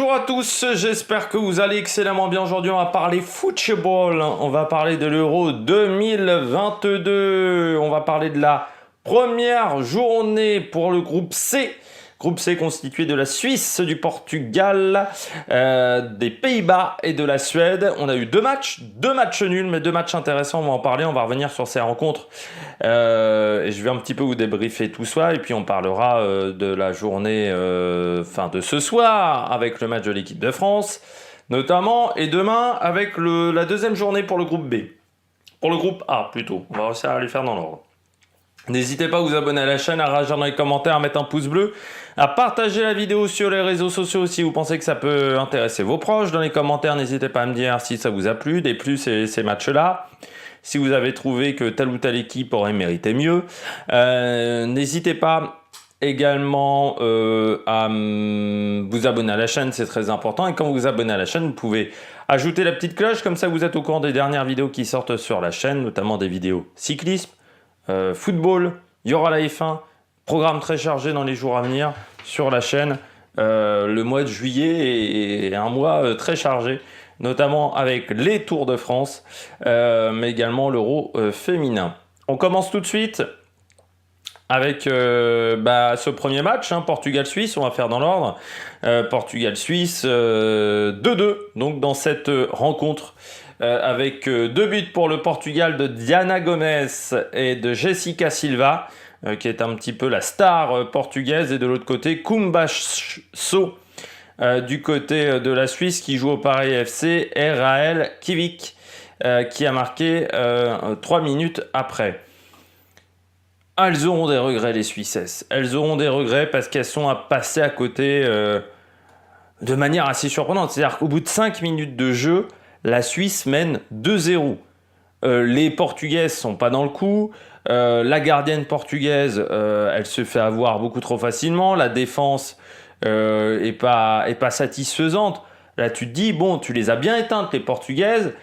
Bonjour à tous, j'espère que vous allez excellemment bien. Aujourd'hui, on va parler football. On va parler de l'Euro 2022. On va parler de la première journée pour le groupe C. Groupe C constitué de la Suisse, du Portugal, des Pays-Bas et de la Suède. On a eu deux matchs nuls, mais deux matchs intéressants. On va en parler, on va revenir sur ces rencontres. Et je vais un petit peu vous débriefer tout ça. Et puis on parlera de la journée de ce soir avec le match de l'équipe de France, notamment. Et demain avec la deuxième journée pour le groupe B. Pour le groupe A plutôt. On va réussir à les faire dans l'ordre. N'hésitez pas à vous abonner à la chaîne, à réagir dans les commentaires, à mettre un pouce bleu, à partager la vidéo sur les réseaux sociaux si vous pensez que ça peut intéresser vos proches. Dans les commentaires, n'hésitez pas à me dire si ça vous a plu, des plus ces matchs-là. Si vous avez trouvé que telle ou telle équipe aurait mérité mieux. N'hésitez pas également à vous abonner à la chaîne, c'est très important. Et quand vous vous abonnez à la chaîne, vous pouvez ajouter la petite cloche, comme ça vous êtes au courant des dernières vidéos qui sortent sur la chaîne, notamment des vidéos cyclisme. Football, il y aura la F1, programme très chargé dans les jours à venir sur la chaîne. Le mois de juillet est un mois très chargé, notamment avec les Tours de France, mais également l'Euro féminin. On commence tout de suite avec ce premier match, Portugal-Suisse, on va faire dans l'ordre. Portugal-Suisse 2-2, donc dans cette rencontre. Avec deux buts pour le Portugal de Diana Gomes et de Jessica Silva, qui est un petit peu la star portugaise, et de l'autre côté Kumbaso du côté de la Suisse, qui joue au Paris FC, et Raël Kivik qui a marqué 3 minutes après. Elles auront des regrets, les Suissesses. Elles auront des regrets parce qu'elles sont passées à côté de manière assez surprenante. C'est-à-dire qu'au bout de 5 minutes de jeu, la Suisse mène 2-0. Les Portugaises sont pas dans le coup. La gardienne portugaise, elle se fait avoir beaucoup trop facilement. La défense est pas satisfaisante. Là, tu te dis, bon, tu les as bien éteintes, les Portugaises.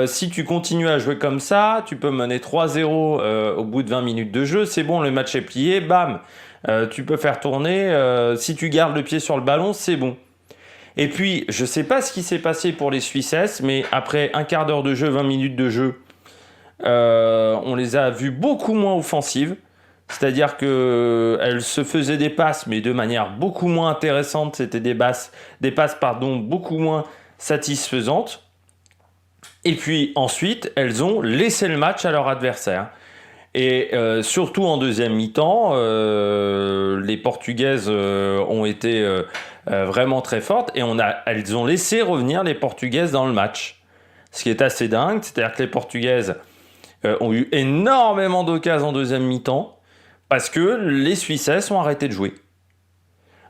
Si tu continues à jouer comme ça, tu peux mener 3-0 au bout de 20 minutes de jeu. C'est bon, le match est plié, bam. Tu peux faire tourner. Si tu gardes le pied sur le ballon, c'est bon. Et puis, je ne sais pas ce qui s'est passé pour les Suissesses, mais après un quart d'heure de jeu, 20 minutes de jeu, on les a vues beaucoup moins offensives. C'est-à-dire qu'elles se faisaient des passes, mais de manière beaucoup moins intéressante. C'était des passes beaucoup moins satisfaisantes. Et puis ensuite, elles ont laissé le match à leur adversaire. Et surtout en deuxième mi-temps, les Portugaises ont été vraiment très fortes, et elles ont laissé revenir les Portugaises dans le match. Ce qui est assez dingue, c'est-à-dire que les Portugaises ont eu énormément d'occasions en deuxième mi-temps parce que les Suissesses ont arrêté de jouer.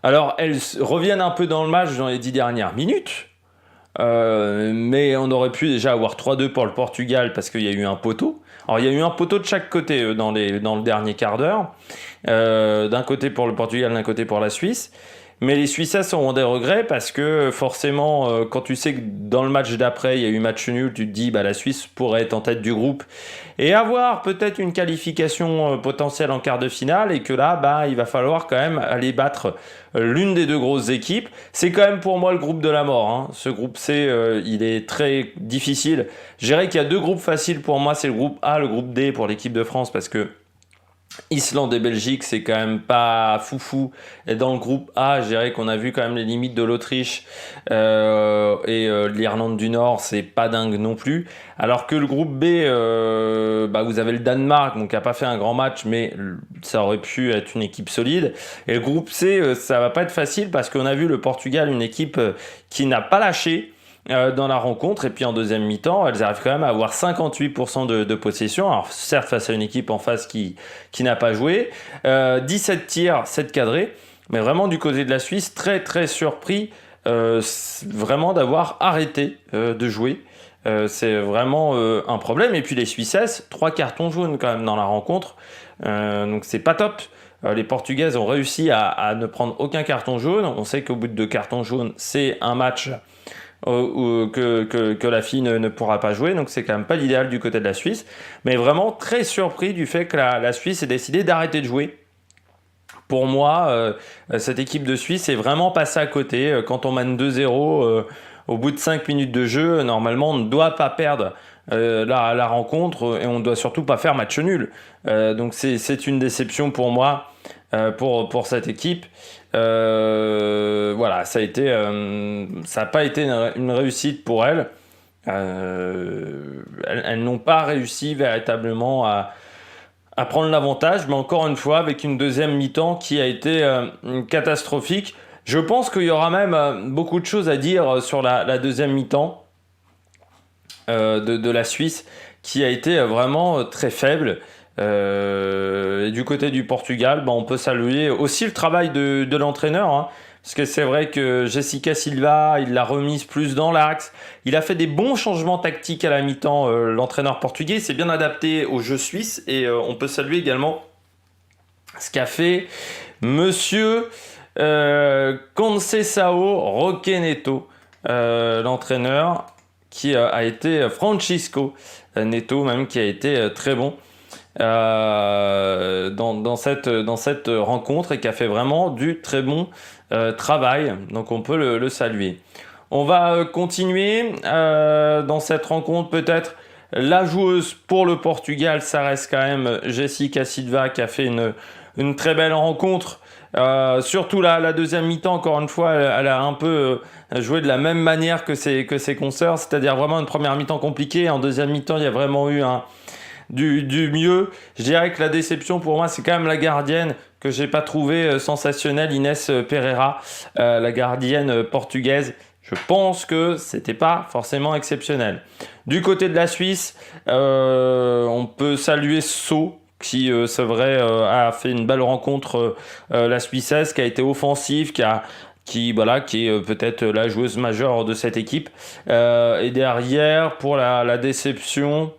Alors elles reviennent un peu dans le match dans les 10 dernières minutes, mais on aurait pu déjà avoir 3-2 pour le Portugal parce qu'il y a eu un poteau. Alors il y a eu un poteau de chaque côté dans le dernier quart d'heure, d'un côté pour le Portugal, d'un côté pour la Suisse. Mais les Suissesses auront des regrets parce que forcément, quand tu sais que dans le match d'après, il y a eu match nul, tu te dis la Suisse pourrait être en tête du groupe et avoir peut-être une qualification potentielle en quart de finale, et que là, il va falloir quand même aller battre l'une des deux grosses équipes. C'est quand même pour moi le groupe de la mort. Ce groupe C, il est très difficile. Je dirais qu'il y a deux groupes faciles pour moi, c'est le groupe A, le groupe D pour l'équipe de France, parce que Islande et Belgique, c'est quand même pas foufou. Et dans le groupe A, je dirais qu'on a vu quand même les limites de l'Autriche et l'Irlande du Nord, c'est pas dingue non plus. Alors que le groupe B, vous avez le Danemark, donc qui a pas fait un grand match, mais ça aurait pu être une équipe solide. Et le groupe C, ça va pas être facile parce qu'on a vu le Portugal, une équipe qui n'a pas lâché dans la rencontre, et puis en deuxième mi-temps, elles arrivent quand même à avoir 58% de possession. Alors certes, face à une équipe en face qui n'a pas joué, 17 tirs, 7 cadrés, mais vraiment du côté de la Suisse, très très surpris vraiment d'avoir arrêté de jouer. C'est vraiment un problème. Et puis les Suissesses, 3 cartons jaunes quand même dans la rencontre, donc c'est pas top. Les Portugaises ont réussi à ne prendre aucun carton jaune. On sait qu'au bout de 2 cartons jaunes, c'est un match que la fille ne pourra pas jouer, donc c'est quand même pas l'idéal du côté de la Suisse, mais vraiment très surpris du fait que la Suisse ait décidé d'arrêter de jouer pour moi, cette équipe de Suisse est vraiment passée à côté. Quand on mène 2-0 au bout de 5 minutes de jeu, normalement, on ne doit pas perdre la rencontre et on ne doit surtout pas faire match nul. Donc c'est une déception pour moi, pour cette équipe. Voilà, ça n'a pas été une réussite pour elles. Elles n'ont pas réussi véritablement à prendre l'avantage, mais encore une fois, avec une deuxième mi-temps qui a été catastrophique. Je pense qu'il y aura même beaucoup de choses à dire sur la deuxième mi-temps de la Suisse, qui a été vraiment très faible. Et du côté du Portugal, on peut saluer aussi le travail de l'entraîneur, hein, parce que c'est vrai que Jessica Silva, il l'a remise plus dans l'axe. Il a fait des bons changements tactiques à la mi-temps. L'entraîneur portugais s'est bien adapté au jeu suisse. Et on peut saluer également ce qu'a fait Monsieur Conceição Roque-Neto, l'entraîneur qui a été Francisco Neto, même, qui a été très bon dans cette rencontre et qui a fait vraiment du très bon travail. Donc on peut le saluer. On va continuer dans cette rencontre. Peut-être la joueuse pour le Portugal, ça reste quand même Jessica Silva, qui a fait une très belle rencontre. Surtout la deuxième mi-temps, encore une fois, elle a un peu joué de la même manière que ses consoeurs, c'est-à-dire vraiment une première mi-temps compliquée. En deuxième mi-temps, il y a vraiment eu du mieux. Je dirais que la déception pour moi, c'est quand même la gardienne, que j'ai pas trouvé sensationnelle, Inès Pereira, la gardienne portugaise. Je pense que c'était pas forcément exceptionnel. Du côté de la Suisse, on peut saluer Sceaux, qui, c'est vrai, a fait une belle rencontre, la Suissesse, qui a été offensive, qui est peut-être la joueuse majeure de cette équipe. Et derrière, pour la déception,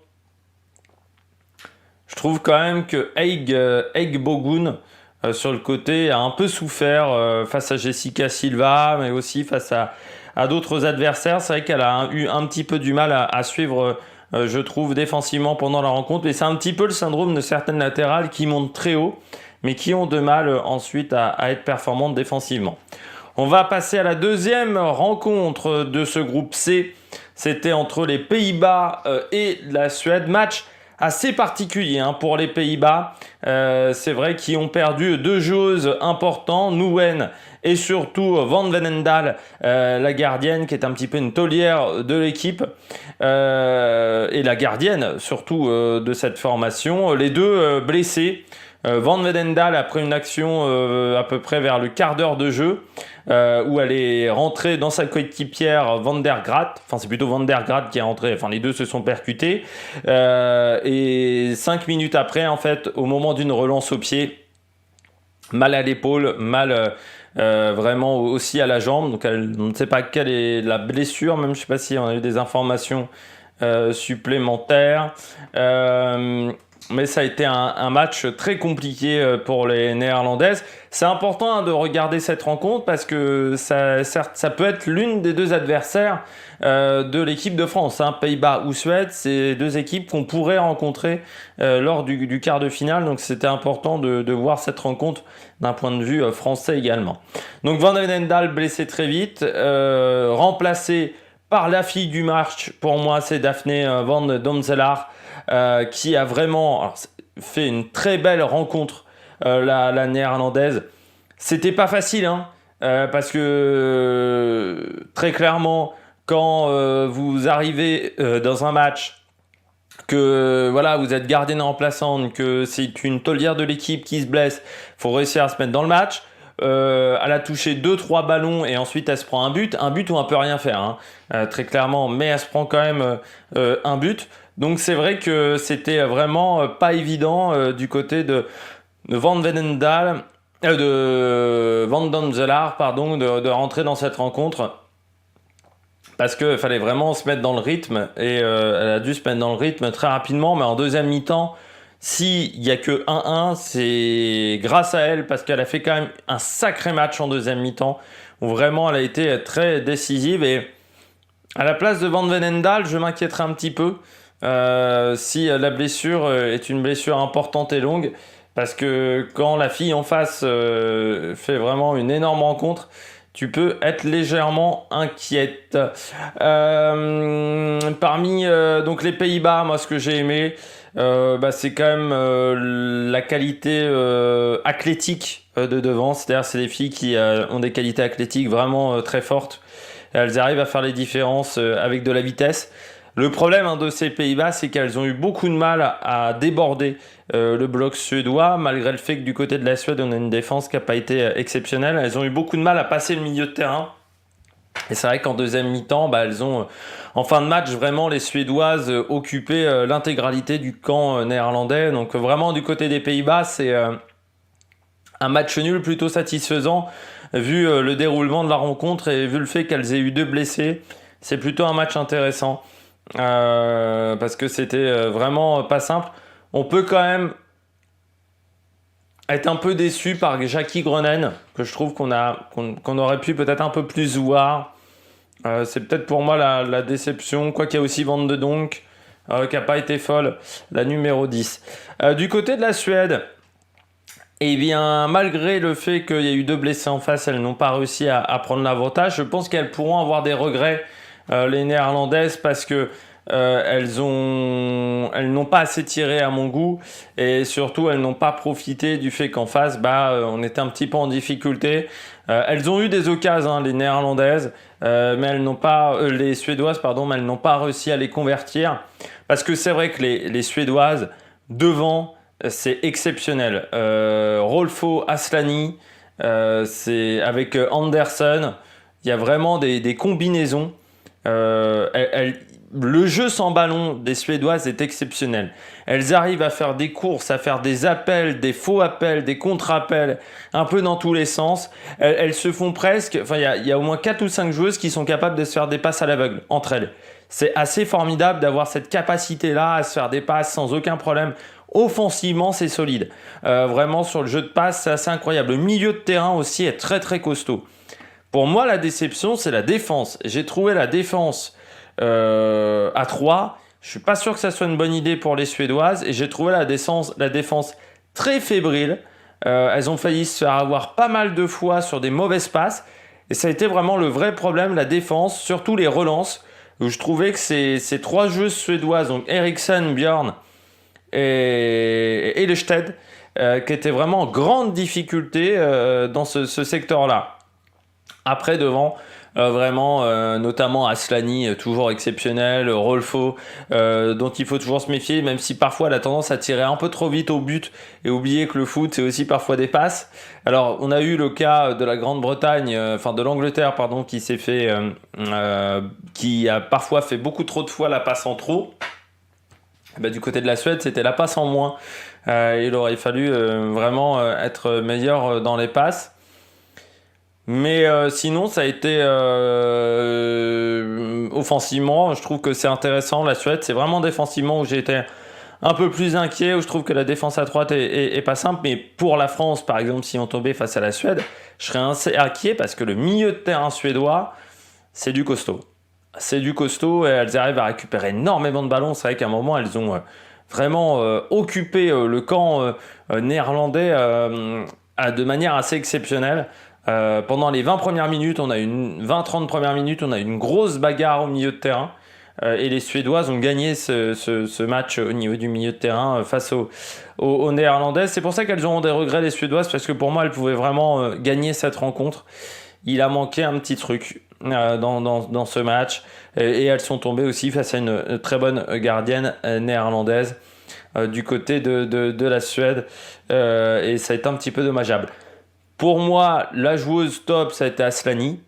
je trouve quand même que Eig Bogun, sur le côté, a un peu souffert face à Jessica Silva, mais aussi face à d'autres adversaires. C'est vrai qu'elle a eu un petit peu du mal à suivre, je trouve, défensivement pendant la rencontre. Et c'est un petit peu le syndrome de certaines latérales qui montent très haut, mais qui ont de mal ensuite à être performantes défensivement. On va passer à la deuxième rencontre de ce groupe C. C'était entre les Pays-Bas et la Suède. Match assez particulier pour les Pays-Bas. C'est vrai qu'ils ont perdu deux joueuses importantes, Nouwen et surtout Van Veenendaal, la gardienne, qui est un petit peu une taulière de l'équipe, et la gardienne surtout de cette formation. Les deux blessés. Van Veenendaal, après une action à peu près vers le quart d'heure de jeu, où elle est rentrée dans sa coéquipière Van der Graat. Enfin, c'est plutôt Van der Graat qui est rentrée. Enfin, les deux se sont percutés. Et 5 minutes après, en fait, au moment d'une relance au pied, mal à l'épaule, mal vraiment aussi à la jambe. Donc, on ne sait pas quelle est la blessure. Même, je ne sais pas si on a eu des informations supplémentaires. Mais ça a été un match très compliqué pour les Néerlandaises. C'est important de regarder cette rencontre parce que ça peut être l'une des deux adversaires de l'équipe de France. Pays-Bas ou Suède, c'est deux équipes qu'on pourrait rencontrer lors du quart de finale. Donc c'était important de voir cette rencontre d'un point de vue français également. Donc Van Veenendaal blessé très vite, remplacé par la fille du match. Pour moi, c'est Daphne Van Domselaar, qui a vraiment fait une très belle rencontre, la néerlandaise. C'était pas facile, parce que très clairement, quand vous arrivez dans un match, que voilà, vous êtes gardienne remplaçante, que c'est une taulière de l'équipe qui se blesse, faut réussir à se mettre dans le match. Elle a touché 2-3 ballons et ensuite elle se prend un but où on peut rien faire, très clairement, mais elle se prend quand même un but. Donc c'est vrai que c'était vraiment pas évident du côté de Van Veenendaal, de Van Domselaar, pardon, de rentrer dans cette rencontre. Parce qu'il fallait vraiment se mettre dans le rythme, et elle a dû se mettre dans le rythme très rapidement, mais en deuxième mi-temps, s'il n'y a que 1-1, c'est grâce à elle, parce qu'elle a fait quand même un sacré match en deuxième mi-temps, où vraiment elle a été très décisive. Et à la place de Van Veenendaal, je m'inquiéterais un petit peu si la blessure est une blessure importante et longue. Parce que quand la fille en face fait vraiment une énorme rencontre, tu peux être légèrement inquiète. Parmi donc les Pays-Bas, moi ce que j'ai aimé, c'est quand même la qualité athlétique de devant. C'est-à-dire c'est des filles qui ont des qualités athlétiques vraiment très fortes. Elles arrivent à faire les différences avec de la vitesse. Le problème de ces Pays-Bas, c'est qu'elles ont eu beaucoup de mal à déborder le bloc suédois, malgré le fait que du côté de la Suède, on a une défense qui n'a pas été exceptionnelle. Elles ont eu beaucoup de mal à passer le milieu de terrain. Et c'est vrai qu'en deuxième mi-temps, elles ont, en fin de match, vraiment les Suédoises occupé l'intégralité du camp néerlandais. Donc vraiment, du côté des Pays-Bas, c'est un match nul plutôt satisfaisant, vu le déroulement de la rencontre et vu le fait qu'elles aient eu 2 blessés. C'est plutôt un match intéressant. Parce que c'était vraiment pas simple. On peut quand même être un peu déçu par Jackie Groenen, que je trouve qu'on aurait pu peut-être un peu plus voir. C'est peut-être pour moi la déception, quoi qu'il y a aussi Van de Donk, qui n'a pas été folle, la numéro 10. Du côté de la Suède, eh bien, malgré le fait qu'il y ait eu 2 blessés en face, elles n'ont pas réussi à prendre l'avantage. Je pense qu'elles pourront avoir des regrets, les Néerlandaises, parce que elles n'ont pas assez tiré à mon goût, et surtout elles n'ont pas profité du fait qu'en face on était un petit peu en difficulté. Elles ont eu des occasions, les Néerlandaises, mais elles n'ont pas les Suédoises pardon, mais elles n'ont pas réussi à les convertir, parce que c'est vrai que les Suédoises devant, c'est exceptionnel. Rolfo, Aslani, c'est avec Anderson, il y a vraiment des combinaisons. Le jeu sans ballon des Suédoises est exceptionnel. Elles arrivent à faire des courses, à faire des appels, des faux appels, des contre-appels, un peu dans tous les sens. Elles se font presque... Enfin, il y a au moins 4 ou 5 joueuses qui sont capables de se faire des passes à l'aveugle entre elles. C'est assez formidable d'avoir cette capacité-là à se faire des passes sans aucun problème. Offensivement, c'est solide. Vraiment, sur le jeu de passe, c'est assez incroyable. Le milieu de terrain aussi est très très costaud. Pour moi, la déception, c'est la défense. J'ai trouvé la défense à 3. Je suis pas sûr que ça soit une bonne idée pour les Suédoises. Et j'ai trouvé la défense très fébrile. Elles ont failli se faire avoir pas mal de fois sur des mauvaises passes. Et ça a été vraiment le vrai problème, la défense, surtout les relances, où je trouvais que ces 3 joueuses suédoises, donc Eriksson, Björn et Lechted, qui étaient vraiment en grande difficulté dans ce secteur-là. Après, devant, vraiment, notamment Aslani, toujours exceptionnel, Rolfo, dont il faut toujours se méfier, même si parfois elle a tendance à tirer un peu trop vite au but et oublier que le foot, c'est aussi parfois des passes. Alors, on a eu le cas de la Grande-Bretagne, de l'Angleterre, pardon, qui s'est fait, qui a parfois fait beaucoup trop de fois la passe en trop. Du côté de la Suède, c'était la passe en moins. Il aurait fallu vraiment être meilleur dans les passes. Mais sinon, ça a été offensivement, je trouve que c'est intéressant. La Suède, c'est vraiment défensivement où j'ai été un peu plus inquiet, où je trouve que la défense à droite est pas simple. Mais pour la France, par exemple, si on tombait face à la Suède, je serais assez inquiet parce que le milieu de terrain suédois, c'est du costaud. C'est du costaud et elles arrivent à récupérer énormément de ballons. C'est vrai qu'à un moment, elles ont vraiment occupé le camp néerlandais de manière assez exceptionnelle. Pendant les 20 premières minutes, 20-30 premières minutes, on a eu une grosse bagarre au milieu de terrain. Et les Suédoises ont gagné ce match au niveau du milieu de terrain face aux Néerlandaises. C'est pour ça qu'elles auront des regrets, les Suédoises, parce que pour moi, elles pouvaient vraiment gagner cette rencontre. Il a manqué un petit truc dans ce match. Et elles sont tombées aussi face à une très bonne gardienne néerlandaise du côté de la Suède. Et ça a été un petit peu dommageable. Pour moi, la joueuse top, ça a été Aslani.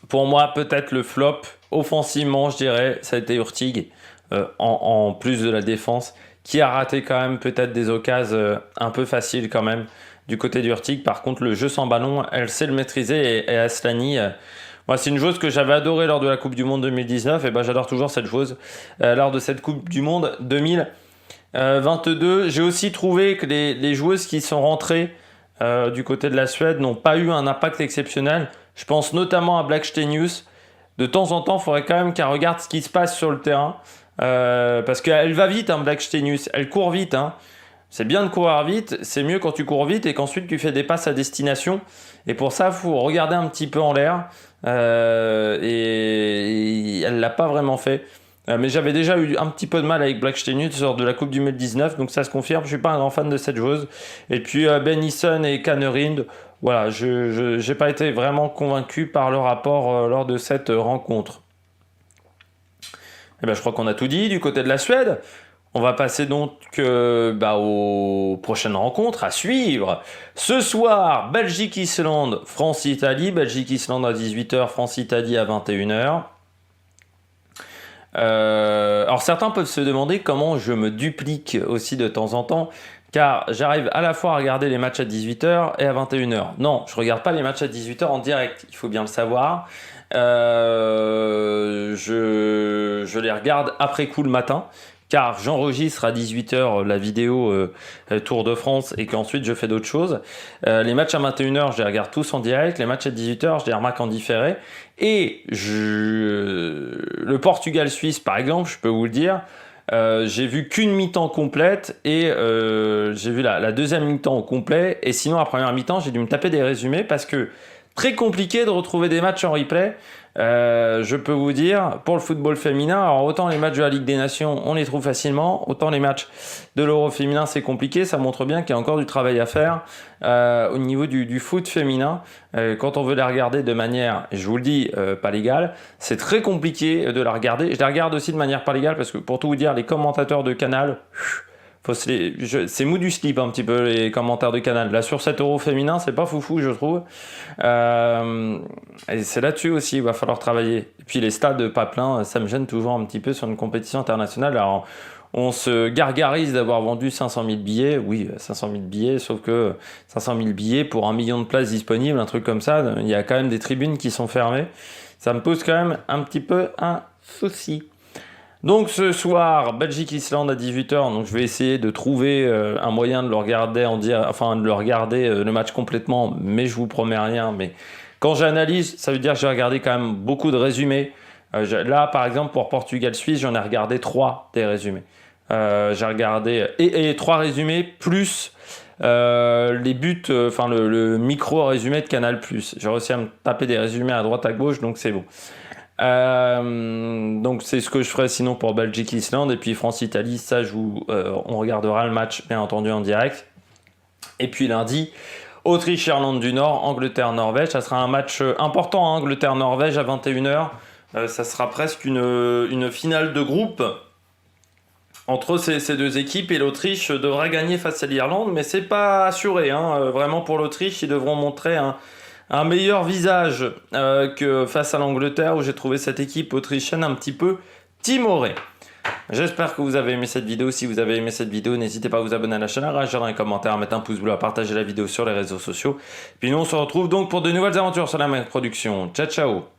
Pour moi, peut-être le flop, offensivement, je dirais, ça a été Hurtig, en plus de la défense, qui a raté quand même peut-être des occasions un peu faciles quand même du côté du Hurtig. Par contre, le jeu sans ballon, elle sait le maîtriser. Et Aslani, moi, c'est une joueuse que j'avais adorée lors de la Coupe du Monde 2019. Et j'adore toujours cette joueuse lors de cette Coupe du Monde 2022. J'ai aussi trouvé que les joueuses qui sont rentrées du côté de la Suède n'ont pas eu un impact exceptionnel. Je pense notamment à Blackstenius. De temps en temps, il faudrait quand même qu'elle regarde ce qui se passe sur le terrain. Parce qu'elle va vite, Blackstenius. Elle court vite. C'est bien de courir vite, c'est mieux quand tu cours vite et qu'ensuite tu fais des passes à destination. Et pour ça, il faut regarder un petit peu en l'air. Et elle l'a pas vraiment fait. Mais j'avais déjà eu un petit peu de mal avec Black Steinut lors de la Coupe du Monde 19, donc ça se confirme. Je suis pas un grand fan de cette joueuse. Et puis Ben Nisson et Kanerind, voilà, je n'ai pas été vraiment convaincu par le rapport lors de cette rencontre. Et ben, je crois qu'on a tout dit du côté de la Suède. On va passer donc aux prochaines rencontres à suivre. Ce soir, Belgique-Islande, France-Italie. Belgique-Islande à 18h, France-Italie à 21h. Alors certains peuvent se demander comment je me duplique aussi de temps en temps, car j'arrive à la fois à regarder les matchs à 18h et à 21h. Non, je regarde pas les matchs à 18h en direct, il faut bien le savoir. Je les regarde après coup le matin, car j'enregistre à 18h la vidéo Tour de France et qu'ensuite je fais d'autres choses. Les matchs à 21h, je les regarde tous en direct. Les matchs à 18h, je les remarque en différé. Et le Portugal-Suisse, par exemple, je peux vous le dire, j'ai vu qu'une mi-temps complète et j'ai vu la deuxième mi-temps au complet. Et sinon, la première mi-temps, j'ai dû me taper des résumés parce que très compliqué de retrouver des matchs en replay. Je peux vous dire, pour le football féminin, alors autant les matchs de la Ligue des Nations, on les trouve facilement, autant les matchs de l'Euro féminin, c'est compliqué. Ça montre bien qu'il y a encore du travail à faire au niveau du foot féminin. Quand on veut la regarder de manière, je vous le dis, pas légale, c'est très compliqué de la regarder. Je la regarde aussi de manière pas légale parce que, pour tout vous dire, les commentateurs de Canal... c'est mou du slip un petit peu les commentaires de Canal. Là sur cet Euro féminin, c'est pas foufou je trouve. Et c'est là-dessus aussi il va falloir travailler. Et puis les stades pas pleins, ça me gêne toujours un petit peu sur une compétition internationale. Alors on se gargarise d'avoir vendu 500 000 billets. Oui, 500 000 billets, sauf que 500 000 billets pour 1 million de places disponibles, un truc comme ça, il y a quand même des tribunes qui sont fermées. Ça me pose quand même un petit peu un souci. Donc ce soir, Belgique-Islande à 18h, donc je vais essayer de trouver un moyen de le regarder le match complètement, mais je vous promets rien. Mais quand j'analyse, ça veut dire que j'ai regardé quand même beaucoup de résumés. Là, par exemple, pour Portugal-Suisse, j'en ai regardé 3 des résumés. J'ai regardé et 3 résumés plus les buts, le micro-résumé de Canal+. J'ai réussi à me taper des résumés à droite à gauche, donc c'est bon. Donc c'est ce que je ferai sinon pour Belgique-Islande et puis France-Italie, ça on regardera le match bien entendu en direct. Et puis lundi, Autriche-Irlande du Nord, Angleterre-Norvège, ça sera un match important, hein, Angleterre-Norvège à 21h. Ça sera presque une finale de groupe entre ces deux équipes et l'Autriche devra gagner face à l'Irlande, mais c'est pas assuré, hein. Vraiment pour l'Autriche, ils devront montrer un meilleur visage que face à l'Angleterre où j'ai trouvé cette équipe autrichienne un petit peu timorée. J'espère que vous avez aimé cette vidéo. Si vous avez aimé cette vidéo, n'hésitez pas à vous abonner à la chaîne, à réagir dans les commentaires, à mettre un pouce bleu, à partager la vidéo sur les réseaux sociaux. Puis nous on se retrouve donc pour de nouvelles aventures sur la même production. Ciao ciao.